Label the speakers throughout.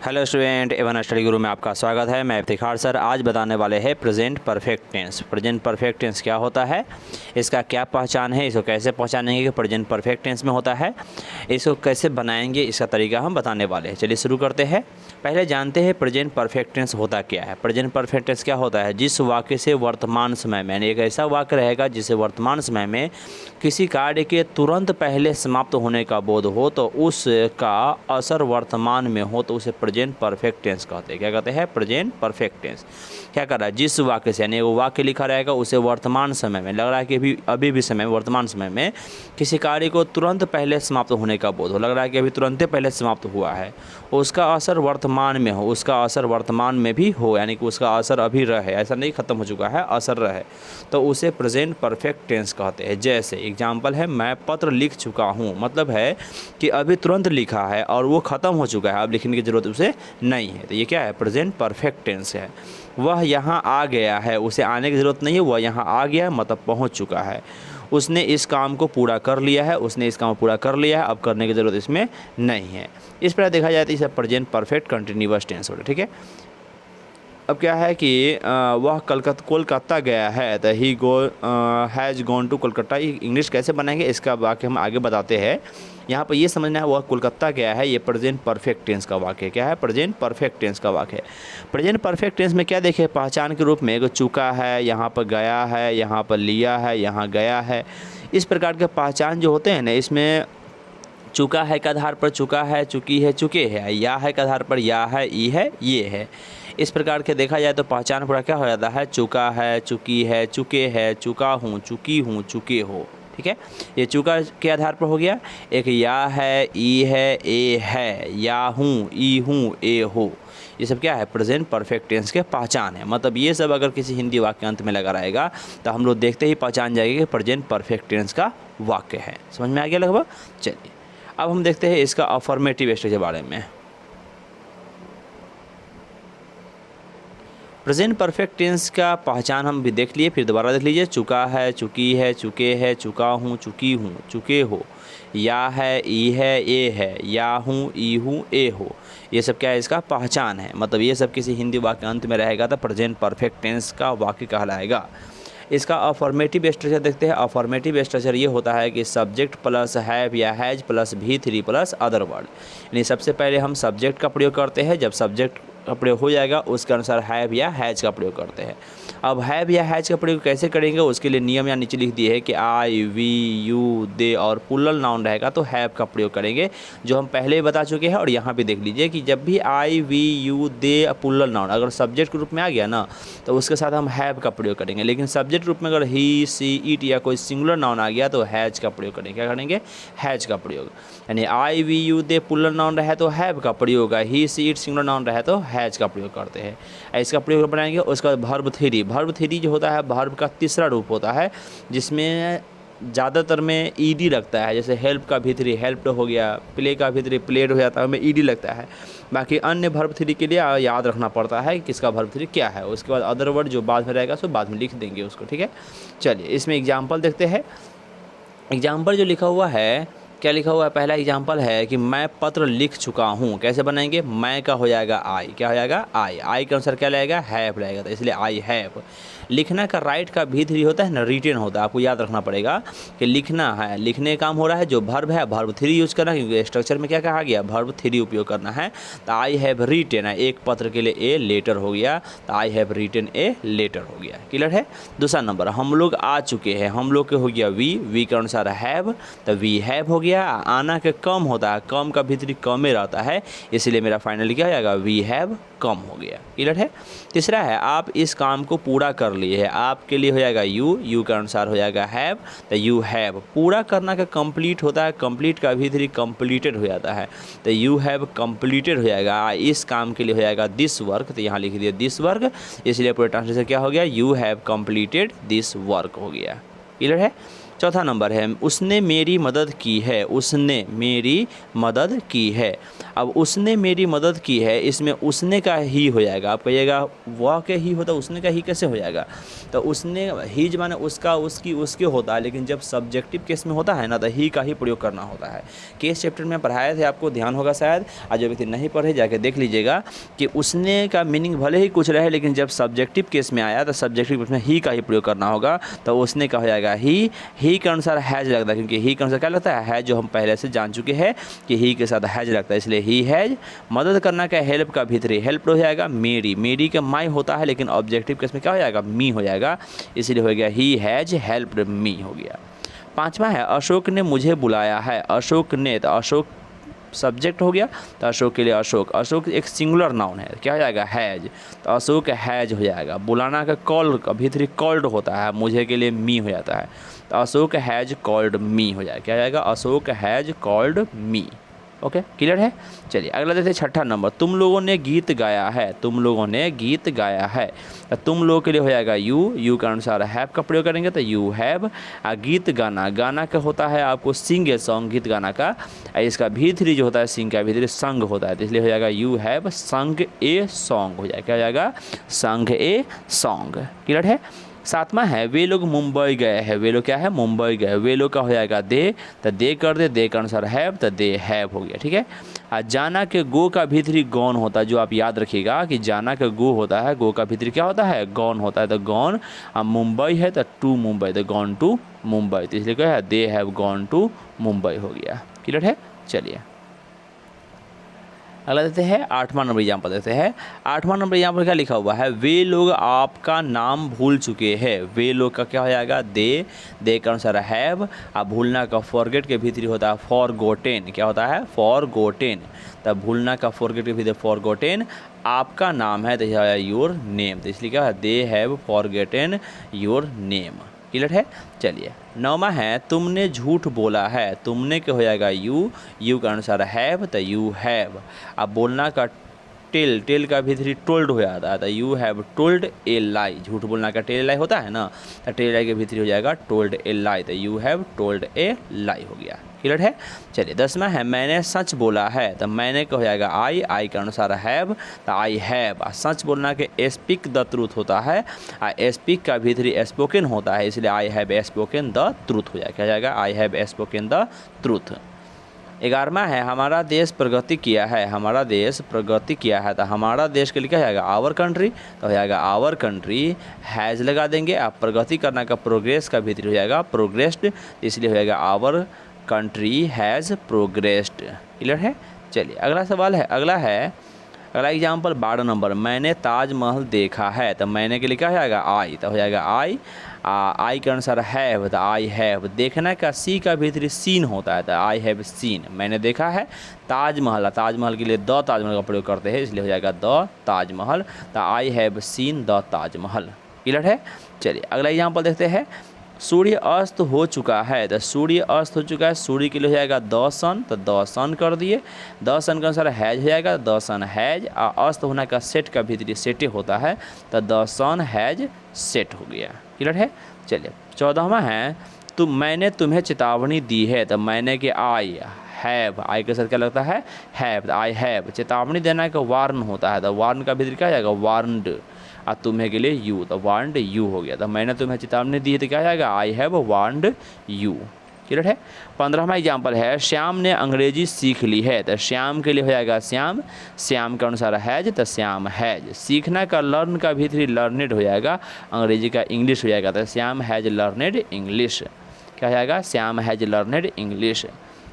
Speaker 1: Hello student, Avon study गुरु में आपका स्वागत है। मैं इफ्तिखार सर। आज बताने वाले हैं present perfect tense. Present perfect tense क्या होता है, इसका क्या पहचान है, इसको कैसे पहचानेंगे कि प्रेजेंट परफेक्ट टेंस में होता है, इसको कैसे बनाएंगे, इसका तरीका हम बताने वाले हैं। चलिए शुरू करते हैं। पहले जानते हैं प्रेजेंट परफेक्ट टेंस होता क्या है। प्रेजेंट परफेक्ट टेंस क्या होता है, जिस वाक्य से वर्तमान समय में, यानी एक ऐसा वाक्य रहेगा जिसे वर्तमान समय में किसी कार्य के तुरंत पहले समाप्त होने का बोध हो तो उसका असर वर्तमान में हो तो उसे प्रेजेंट परफेक्ट टेंस कहते हैं। क्या कहते हैं? Present perfect tense. क्या कर रहा है, जिस वाक्य से, यानी वो वाक्य लिखा रहेगा उसे वर्तमान समय में लग रहा है कि अभी भी समय, वर्तमान समय में किसी कार्य को तुरंत पहले समाप्त होने का बोध हो, लग रहा है कि अभी तुरंत पहले समाप्त हुआ है, उसका असर वर्तमान में हो, उसका असर वर्तमान में भी हो, यानी कि उसका असर अभी रहे, ऐसा नहीं खत्म हो चुका है, असर रहे, तो उसे प्रेजेंट परफेक्ट टेंस कहते हैं। जैसे एग्जाम्पल है, मैं पत्र लिख चुका हूँ, मतलब है कि अभी तुरंत लिखा है और वो ख़त्म हो चुका है, अब लिखने की ज़रूरत उसे नहीं है, तो ये क्या है? प्रेजेंट परफेक्ट टेंस है। वह यहाँ आ गया है, उसे आने की ज़रूरत नहीं है, वह यहाँ आ गया है मतलब पहुँच चुका है। उसने इस काम को पूरा कर लिया है, उसने इस काम को पूरा कर लिया है, अब करने की ज़रूरत इसमें नहीं है। इस प्रकार देखा जाए तो इसे प्रेजेंट परफेक्ट कंटिन्यूअस टेंस होता है। ठीक है। अब क्या है कि वह कोलकाता गया है, the he has gone to Kolkata. English कैसे बनाएंगे इसका वाक्य हम आगे बताते हैं। यहाँ पर ये समझना है वह कोलकाता गया है, ये प्रेजेंट परफेक्ट टेंस का वाक्य है। क्या है? प्रेजेंट परफेक्ट टेंस का वाक्य है। प्रेजेंट परफेक्ट टेंस में क्या देखे, पहचान के रूप में एक चुका है, यहाँ पर गया है, यहाँ पर लिया है, यहाँ गया है, इस प्रकार के पहचान जो होते हैं ना, इसमें चुका है के आधार पर चुका है, चुकी है, चुके है, या है के आधार पर या है, ई है, ये है। इस प्रकार के देखा जाए तो पहचान पूरा क्या हो जाता है, चुका है, चुकी है, चुके है, चुका हूँ, चुकी हूँ, चुके हो। ठीक है, ये चुका के आधार पर हो गया। एक या है, ई है, ए है, या हूँ, ई हूँ, ए हो, ये सब क्या है? प्रेजेंट परफेक्ट टेंस के पहचान है। मतलब ये सब अगर किसी हिंदी वाक्य अंत में लगा रहेगा तो हम लोग देखते ही पहचान जाएंगे कि प्रेजेंट परफेक्ट टेंस का वाक्य है। समझ में आ गया लगभग? चलिए अब हम देखते हैं इसका अफर्मेटिव स्टेज के बारे में। प्रेजेंट परफेक्ट टेंस का पहचान हम भी देख लिए, फिर दोबारा देख लीजिए। चुका है, चुकी है, चुके है, चुका हूँ, चुकी हूँ, चुके हो, या है, ई है, ए है, या हूँ, ई हूँ, ए हो, ये सब क्या है? इसका पहचान है। मतलब ये सब किसी हिंदी वाक्य अंत में रहेगा तो प्रेजेंट परफेक्ट टेंस का वाक्य कहलाएगा। इसका अफर्मेटिव स्ट्रक्चर देखते हैं। अफर्मेटिव स्ट्रक्चर ये होता है कि सब्जेक्ट प्लस हैव या has plus V3 plus other word, यानी सबसे पहले हम सब्जेक्ट का प्रयोग करते हैं, जब सब्जेक्ट का प्रयोग हो जाएगा उसके अनुसार हैव या हैज का प्रयोग करते हैं। अब हैव या हैज का प्रयोग कैसे करेंगे, उसके लिए नियम यहाँ नीचे लिख दिए है कि आई, वी, यू, दे और प्लूरल नाउन रहेगा तो हैव का प्रयोग करेंगे, जो हम पहले ही बता चुके हैं। और यहाँ भी देख लीजिए कि जब भी I, we, you, they plural noun अगर सब्जेक्ट के रूप में आ गया ना तो उसके साथ हम हैव का प्रयोग करेंगे, लेकिन सब्जेक्ट रूप में अगर ही, सी, इट या कोई सिंगुलर नाउन आ गया तो हैज का प्रयोग करेंगे। क्या करेंगे? हैज का प्रयोग। यानी I, we, you, they plural noun रहे तो हैव का प्रयोग होगा, he, she, it singular noun रहे तो हैज का प्रयोग करते हैं। इसका प्रयोग बनाएंगे। उसके बाद वर्ब थ्री। वर्ब थ्री जो होता है वर्ब का तीसरा रूप होता है, जिसमें ज़्यादातर में ईडी लगता है। जैसे हेल्प का भी थ्री हेल्प्ड हो गया, प्ले का भी थ्री प्लेड हो जाता है, उसमें ईडी लगता है। बाकी अन्य वर्ब थ्री के लिए याद रखना पड़ता है कि किसका वर्ब थ्री क्या है। उसके बाद अदर वर्ड जो बाद में रहेगा सो बाद में लिख देंगे उसको। ठीक है, चलिए इसमें एग्जाम्पल देखते हैं। एग्जाम्पल जो लिखा हुआ है, क्या लिखा हुआ है? पहला एग्जाम्पल है कि मैं पत्र लिख चुका हूँ। कैसे बनाएंगे? मैं का हो जाएगा आई, क्या हो जाएगा? आई। आई के अनुसार क्या लगेगा? हैव लगेगा, तो इसलिए आई हैव। लिखना का राइट का V3 होता है ना, रिटेन होता है। आपको याद रखना पड़ेगा कि लिखना है, लिखने का काम हो रहा है, जो वर्ब है वर्ब थ्री यूज करना है, क्योंकि स्ट्रक्चर में क्या कहा गया? वर्ब थ्री उपयोग करना है। तो आई हैव रिटेन है, एक पत्र के लिए ए लेटर हो गया, तो I have written a letter हो गया। क्लियर है? दूसरा नंबर, हम लोग आ चुके हैं, हम लोग के हो गया वी के अनुसार हैव, तो वी हैव हो गया। आना के कम होता है, कम का V3 कम में रहता है, इसलिए मेरा फाइनली क्या हो जाएगा? वी हैव कम हो गया। क्लियर है? तीसरा है आप इस काम को पूरा कर लिए है, आपके लिए हो जाएगा यू के अनुसार हो जाएगा हैव, तो यू हैव। पूरा करना का कंप्लीट होता है, कंप्लीट का V3 कंप्लीटेड हो जाता है, तो यू हैव कंप्लीटेड हो जाएगा। इस काम के लिए हो जाएगा दिस वर्क, तो यहाँ लिख दिया दिस वर्क, इसलिए पूरा ट्रांसलेशन क्या हो गया? You have completed this work हो गया। क्लियर है? चौथा नंबर है उसने मेरी मदद की है, उसने मेरी मदद की है। अब उसने मेरी मदद की है, इसमें उसने का ही हो जाएगा। आप कहिएगा वह के ही होता, उसने का ही कैसे हो जाएगा? तो उसने ही जो माने उसका, उसकी, उसके होता है, लेकिन जब सब्जेक्टिव केस में होता है ना तो ही का ही प्रयोग करना होता है। केस चैप्टर में पढ़ाए थे, आपको ध्यान होगा शायद, आज जो व्यक्ति नहीं पढ़े जाके देख लीजिएगा कि उसने का मीनिंग भले ही कुछ रहे, लेकिन जब सब्जेक्टिव केस में आया तो सब्जेक्टिव केस में ही का ही प्रयोग करना होगा। तो उसने का हो जाएगा ही के अनुसार हैज लगता है, क्योंकि ही के अनुसार क्या लगता है? हैज, जो हम पहले से जान चुके हैं कि ही के साथ हैज लगता है, इसलिए ही हैज। मदद करना का हेल्प का भीतरी हेल्प हो जाएगा मेरी, मेरी का माई होता है, लेकिन ऑब्जेक्टिव केस में क्या हो जाएगा? मी हो जाएगा, इसलिए हो गया ही हैज हेल्प्ड मी हो गया। पांचवा है अशोक ने मुझे बुलाया है, अशोक ने, तो अशोक सब्जेक्ट हो गया, तो अशोक के लिए अशोक, अशोक एक सिंगुलर नाउन है, क्या हो जाएगा? हैज, तो अशोक हैज हो जाएगा। बुलाना का कॉल का भीतरी कॉल्ड होता है, मुझे के लिए मी हो जाता है, तो अशोक हैज कॉल्ड मी हो जाएगा, क्या हो जाएगा? Ashok has called me. Okay, clear है? चलिए अगला देखते हैं छठा नंबर, तुम लोगों ने गीत गाया है, तुम लोगों ने गीत गाया है। तो तुम लोगों के लिए हो जाएगा यू के अनुसार हैव का प्रयोग करेंगे, तो यू हैव। गीत गाना, गाना का होता है आपको सिंग ए सॉन्ग, गीत गाना का। इसका भीतरी जो होता है सिंग का भीतरी संग होता है, तो इसलिए हो जाएगा यू हैव संग ए सॉन्ग हो जाएगा, क्या हो जाएगा? संग ए सॉन्ग। क्लियर है? सातवां है वे लोग मुंबई गए हैं, वे लोग क्या है? मुंबई गए। वे लोग का हो जाएगा दे, तो दे कर दे, दे के अनुसार हैव, तो दे हैव हो गया, ठीक है। जाना के गो का भीतरी गॉन होता है, जो आप याद रखिएगा कि जाना का गो होता है, गो का भीतरी क्या होता है? गॉन होता है, तो गॉन। मुंबई है तो टू मुंबई, तो गॉन टू मुंबई, तो इसलिए क्या है? They have gone to Mumbai हो गया। क्लियर है? चलिए अगला देते हैं, आठवां नंबर एग्जाम्पल देते हैं। आठवां नंबर एग्जाम्पल क्या लिखा हुआ है? वे लोग आपका नाम भूल चुके हैं। वे लोग का क्या हो जाएगा? दे के अनुसार हैव। अब भूलना का फॉरगेट के भीतरी होता है फॉरगोटेन, क्या होता है? फॉरगोटेन। तब भूलना का फॉरगेट के भीतर फॉरगोटेन। आपका नाम है तो यह है योर नेम, तो इसलिए क्या है? They have forgotten your name. Clear है? चलिए नौवां है तुमने झूठ बोला है, तुमने क्या हो जाएगा? यू का अनुसार हैव, तो यू हैव। अब बोलना का टेल का भीतरी टोल्ड हो जाता है, तो यू हैव टोल्ड ए लाई। झूठ बोलना का टेल लाई होता है ना, तो टेल लाई के भीतरी हो जाएगा टोल्ड ए लाई, तो यू हैव टोल्ड ए लाई हो गया। क्लियर है? चलिए 10वां है मैंने सच बोला है, तो मैंने क्या हो जाएगा? आई के अनुसार हैव, तो आई हैव। सच बोलना के स्पीक द ट्रूथ होता है, स्पीक का भीतरी स्पोकन होता है, इसलिए I have spoken the truth हो जाएगा, क्या हो जाएगा? I have spoken the truth. 11वां है हमारा देश प्रगति किया है, हमारा देश प्रगति किया है, तो हमारा देश के लिए क्या हो जाएगा? आवर कंट्री, तो हो जाएगा आवर कंट्री। हैज़ लगा देंगे, आप प्रगति करना का प्रोग्रेस का भीतर हो जाएगा प्रोग्रेस्ड, इसलिए हो जाएगा our country has progressed. Clear है? चलिए अगला सवाल है, अगला एग्जाम्पल 12 नंबर, मैंने ताजमहल देखा है, तो मैंने के लिए क्या हो जाएगा? आई, तो हो जाएगा आई के अनुसार हैव, तो आई हैव। देखना का सी का भीतरी सीन होता है, तो आई हैव सीन, मैंने देखा है ताजमहल, ताजमहल के लिए द ताजमहल का प्रयोग करते हैं, इसलिए हो जाएगा द ताजमहल, तो I have seen the Taj Mahal. Clear है? चलिए अगला एग्जाम्पल देखते हैं। सूर्य अस्त हो चुका है, तो सूर्य अस्त हो चुका है, सूर्य के लिए हो जाएगा द सन, तो द सन कर दिए। द सन के अनुसार हैज हो जाएगा, द सन हैज। अस्त होने का सेट का भीतरी सेटे होता है, तो द सन हैज सेट हो गया। क्लियर है? चलिए 14वां है मैंने तुम्हें चेतावनी दी है, तो मैंने के आई हैव, आई के साथ क्या लगता है? हैव, तो आई हैव। चेतावनी देना का वार्न होता है, तो वार्न का भीतरी क्या हो जाएगा? वार्नड। और तुम्हें के लिए यू, तो वार्नड यू हो गया, तो मैंने तुम्हें चेतावनी दी है, तो क्या हो जाएगा? I have warned you. Clear है? 15वां एग्जाम्पल है श्याम ने अंग्रेजी सीख ली है, तो श्याम के लिए हो जाएगा श्याम, श्याम के अनुसार हैज, तो श्याम हैज। सीखना का लर्न का भीतरी लर्नेड हो जाएगा, अंग्रेजी का इंग्लिश हो जाएगा, तो श्याम हैज लर्नेड इंग्लिश। क्या हो जाएगा? Shyam has learned English.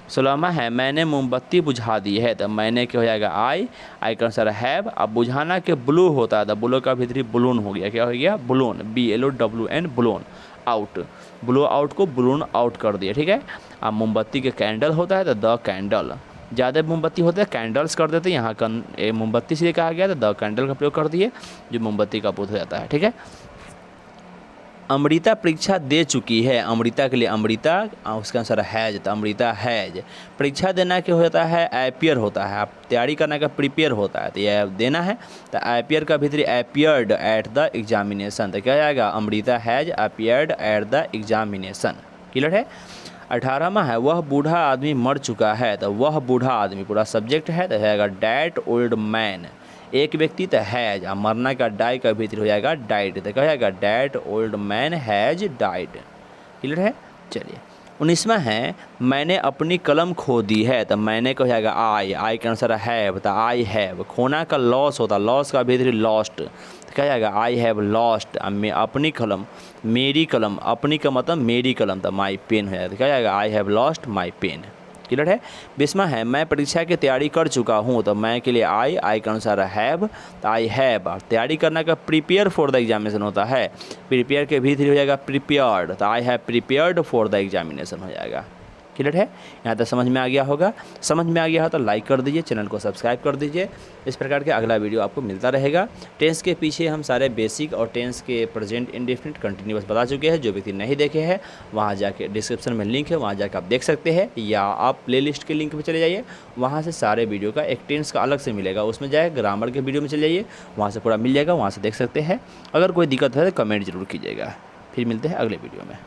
Speaker 1: 16वां है मैंने मोमबत्ती बुझा दी है, तो मैंने क्या हो जाएगा? आई के अनुसार हैव। अब बुझाना के ब्लो होता है, तो ब्लो का भीतरी बलून हो गया, क्या हो गया? Balloon, BLOWN balloon out, blow out को बलून आउट कर दिया, ठीक है। अब मोमबत्ती के कैंडल होता है, तो द कैंडल। ज़्यादा मोमबत्ती होते हैं कैंडल्स कर देते हैं, यहाँ मोमबत्ती से कहा गया, तो द कैंडल का प्रयोग कर दिए, जो मोमबत्ती का बुध हो जाता है, ठीक है। अमृता परीक्षा दे चुकी है, अमृता के लिए अमृता, उसका आंसर हैज, तो अमृता हैज। परीक्षा देना क्या हो जाता है? एपियर होता है, आप तैयारी करने का प्रिपेयर होता है, तो यह देना है, तो एपियर का भीतरी एपियर्ड एट द एग्जामिनेशन, तो क्या जाएगा? Amrita has appeared at the examination. Clear है। 18वां है वह बूढ़ा आदमी मर चुका है, तो वह बूढ़ा आदमी पूरा सब्जेक्ट है तो रहेगा डैट ओल्ड मैन। एक व्यक्ति तो हैज, मरना का डाई का भीतर हो जाएगा डाइड, तो कहेगा that old man has died. Clear है। चलिए 19वां है मैंने अपनी कलम खो दी है, तो मैंने को जाएगा आई के अनुसार हैव, तो आई हैव। खोना का लॉस होता, लॉस का भीतर लॉस्ट, तो क्या जाएगा आई हैव लॉस्ट। अपनी कलम, मेरी कलम, अपनी का मतलब मेरी कलम, तो माई पेन हो जाएगा, तो क्या जाएगा I have lost my pen. Clear है। 20वां है मैं परीक्षा की तैयारी कर चुका हूँ, तो मैं के लिए आई के अनुसार हैव, तो आई हैव। तैयारी करने का प्रिपेयर फॉर द एग्जामिनेशन होता है, प्रिपेयर के भीतर हो जाएगा प्रिपेयर्ड, तो I have prepared for the examination हो जाएगा। क्लियर है। यहाँ तक समझ में आ गया होगा। समझ में आ गया हो तो लाइक कर दीजिए, चैनल को सब्सक्राइब कर दीजिए। इस प्रकार के अगला वीडियो आपको मिलता रहेगा। टेंस के पीछे हम सारे बेसिक और टेंस के प्रेजेंट इंडेफिनिट कंटिन्यूअस बता चुके हैं। जो व्यक्ति नहीं देखे हैं वहाँ जाके डिस्क्रिप्शन में लिंक है, वहाँ जाकर आप देख सकते हैं, या आप प्लेलिस्ट के लिंक पर चले जाइए, वहाँ से सारे वीडियो का एक टेंस का अलग से मिलेगा, उसमें जाए ग्रामर के वीडियो में चले जाइए, वहाँ से पूरा मिल जाएगा, वहाँ से देख सकते हैं। अगर कोई दिक्कत है तो कमेंट जरूर कीजिएगा। फिर मिलते हैं अगले वीडियो में।